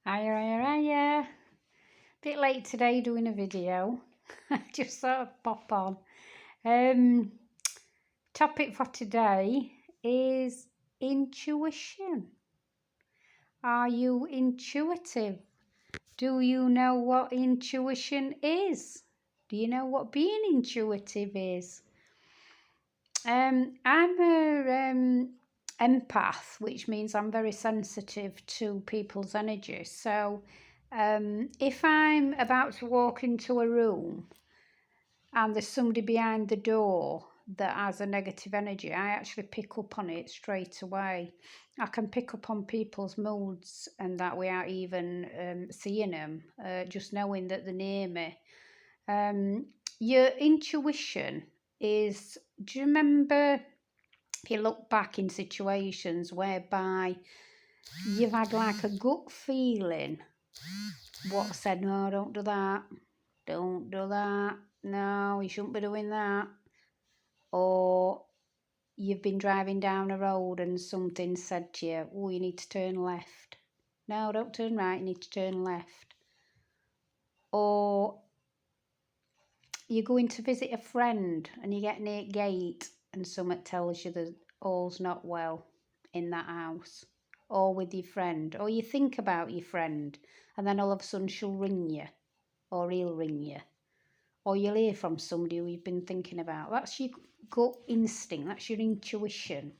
Hiya. Bit late today doing a video. Just sort of pop on. Um, Topic for today is intuition. Are you intuitive? Do you know what intuition is? Do you know what being intuitive is? I'm a empath, which means I'm very sensitive to people's energy. So, if I'm about to walk into a room and there's somebody behind the door that has a negative energy, I actually pick up on it straight away. I can pick up on people's moods and that without even seeing them, just knowing that they're near me. Your intuition is, do you remember if you look back in situations whereby you've had like a gut feeling what said, no, don't do that, no, you shouldn't be doing that, or you've been driving down a road and something said to you, oh, you need to turn left, no, don't turn right, you need to turn left, or you're going to visit a friend and you get near a gate and someone tells you that all's not well in that house, or with your friend, or you think about your friend and then all of a sudden she'll ring you, or he'll ring you, or you'll hear from somebody who you've been thinking about. That's your gut instinct, that's your intuition.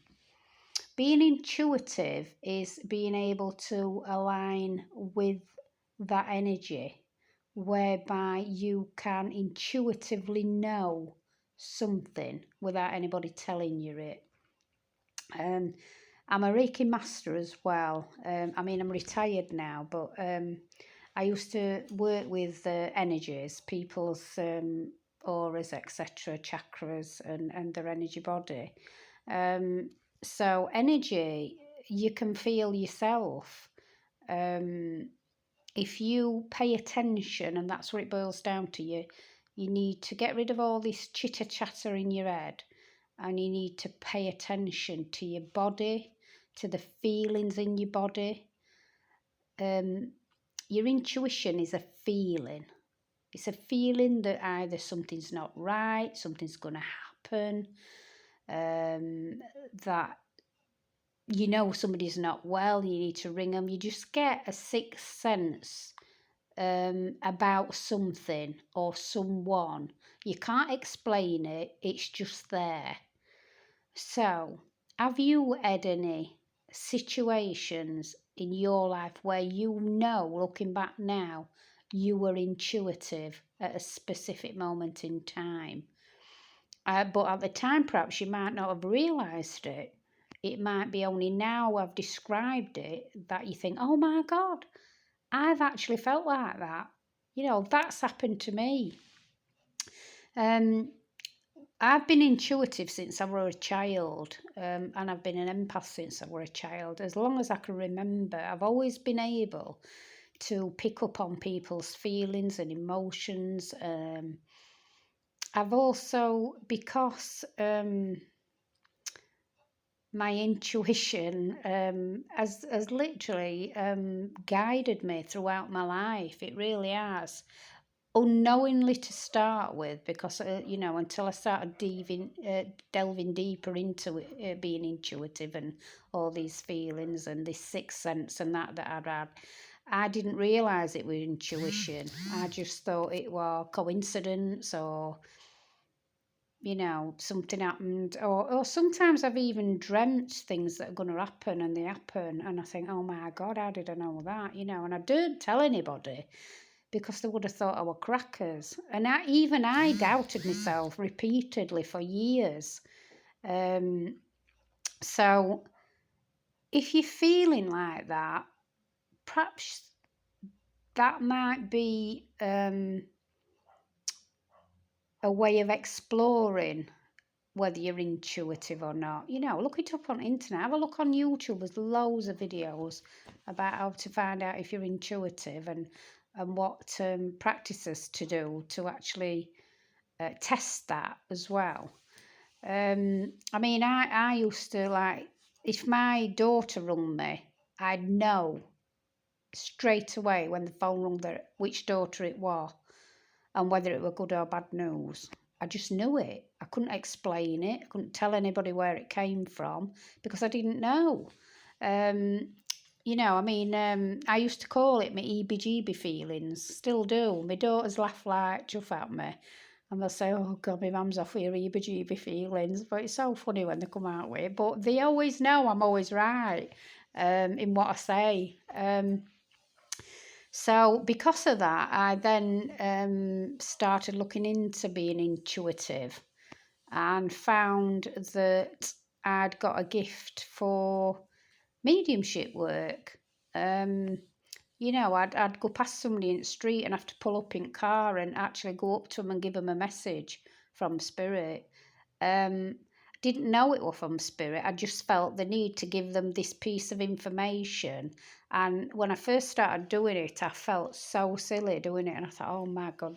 Being intuitive is being able to align with that energy whereby you can intuitively know something without anybody telling you it. I'm a Reiki master as well. I'm retired now, but I used to work with energies, people's auras, etc., chakras, and their energy body. So, energy, you can feel yourself. If you pay attention, and that's what it boils down to, you need to get rid of all this chitter chatter in your head, and you need to pay attention to your body, to the feelings in your body. Your intuition is a feeling. It's a feeling that either something's not right, something's going to happen, that you know somebody's not well, you need to ring them. You just get a sixth sense about something or someone. You can't explain it, it's just there. So, have you had any situations in your life where you know, looking back now, you were intuitive at a specific moment in time? But at the time, perhaps you might not have realised it. It might be only now I've described it that you think, oh my God, I've actually felt like that. You know, that's happened to me. I've been intuitive since I was a child, and I've been an empath since I was a child. As long as I can remember, I've always been able to pick up on people's feelings and emotions. I've also, because my intuition has literally guided me throughout my life. It really has. Unknowingly to start with, because until I started delving deeper into it, being intuitive and all these feelings and this sixth sense and that I'd had, I didn't realise it was intuition. I just thought it was coincidence, or something happened, or sometimes I've even dreamt things that are going to happen and they happen, and I think, oh my God, how did I know that? And I don't tell anybody because they would have thought I were crackers. And I doubted myself repeatedly for years. So if you're feeling like that, perhaps that might be a way of exploring whether you're intuitive or not. Look it up on the internet. Have a look on YouTube. There's loads of videos about how to find out if you're intuitive, and what practices to do to actually test that as well. I used to, like, if my daughter rung me, I'd know straight away when the phone rung which daughter it was and whether it were good or bad news. I just knew it. I couldn't explain it. I couldn't tell anybody where it came from because I didn't know. I used to call it my EBGB feelings, still do. My daughters laugh like chuff at me and they'll say, oh God, my mum's off with her EBGB feelings. But it's so funny when they come out with it. But they always know I'm always right in what I say. So because of that, I then started looking into being intuitive and found that I'd got a gift for mediumship work. I'd go past somebody in the street and have to pull up in the car and actually go up to them and give them a message from spirit. Didn't know it was from spirit. I just felt the need to give them this piece of information. And when I first started doing it, I felt so silly doing it. And I thought, oh my God,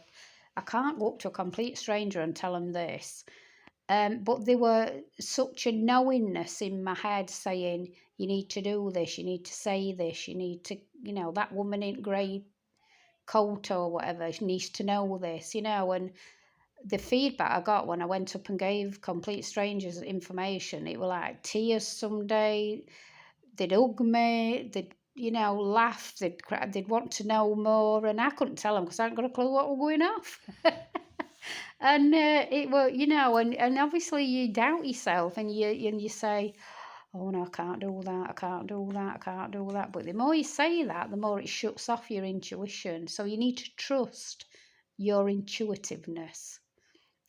I can't go up to a complete stranger and tell them this. But there were such a knowingness in my head saying, you need to do this, you need to say this, you need to, that woman in grey coat or whatever, she needs to know this, and the feedback I got when I went up and gave complete strangers information, it were like tears someday, they'd hug me, they'd, laugh, they'd cry, they'd want to know more, and I couldn't tell them because I hadn't got a clue what was going off. And it was, and obviously you doubt yourself and you say, oh no, I can't do that, I can't do that, I can't do that. But the more you say that, the more it shuts off your intuition. So you need to trust your intuitiveness,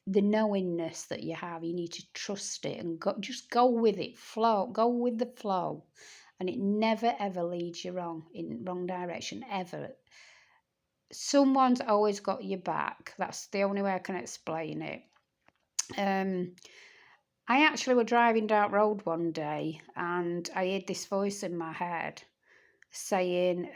the knowingness that you have. You need to trust it and just go with it, go with the flow. And it never ever leads you in wrong direction, ever. Someone's always got your back. That's the only way I can explain it. I actually were driving down the road one day and I heard this voice in my head saying,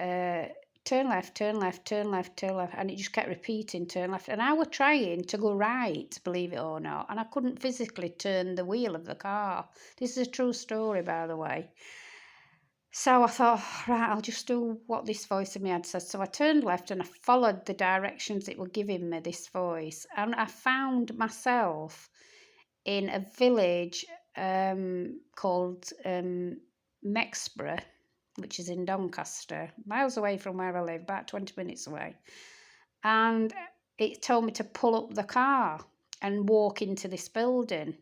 turn left, turn left, turn left, turn left. And it just kept repeating, turn left. And I was trying to go right, believe it or not. And I couldn't physically turn the wheel of the car. This is a true story, by the way. So I thought, right, I'll just do what this voice in my head says. So I turned left and I followed the directions it were giving me, this voice. And I found myself in a village called Mexborough, which is in Doncaster, miles away from where I live, about 20 minutes away. And it told me to pull up the car and walk into this building.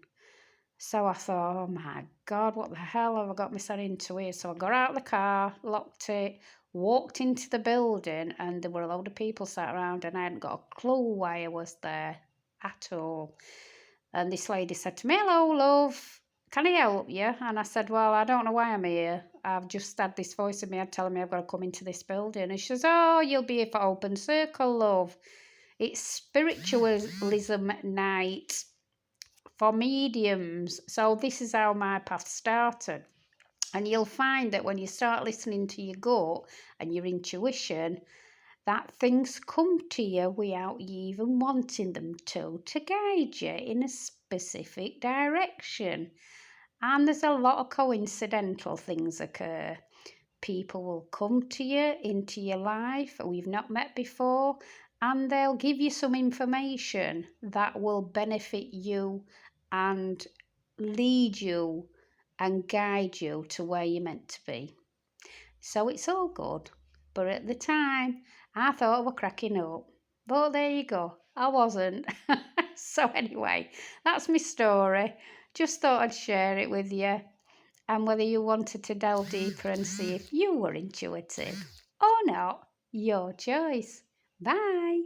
So I thought, oh my God, what the hell have I got myself into here? So I got out of the car, locked it, walked into the building, and there were a load of people sat around, and I hadn't got a clue why I was there at all. And this lady said to me, hello, love, can I help you? And I said, well, I don't know why I'm here. I've just had this voice in my head telling me I've got to come into this building. And she says, oh, you'll be here for Open Circle, love. It's spiritualism night for mediums. So this is how my path started. And you'll find that when you start listening to your gut and your intuition, that things come to you without you even wanting them to guide you in a specific direction. And there's a lot of coincidental things occur. People will come to you into your life we've not met before, and they'll give you some information that will benefit you and lead you and guide you to where you're meant to be. So it's all good. But at the time, I thought I was cracking up. But there you go, I wasn't. So anyway, that's my story. Just thought I'd share it with you. And whether you wanted to delve deeper and see if you were intuitive or not, your choice. Bye.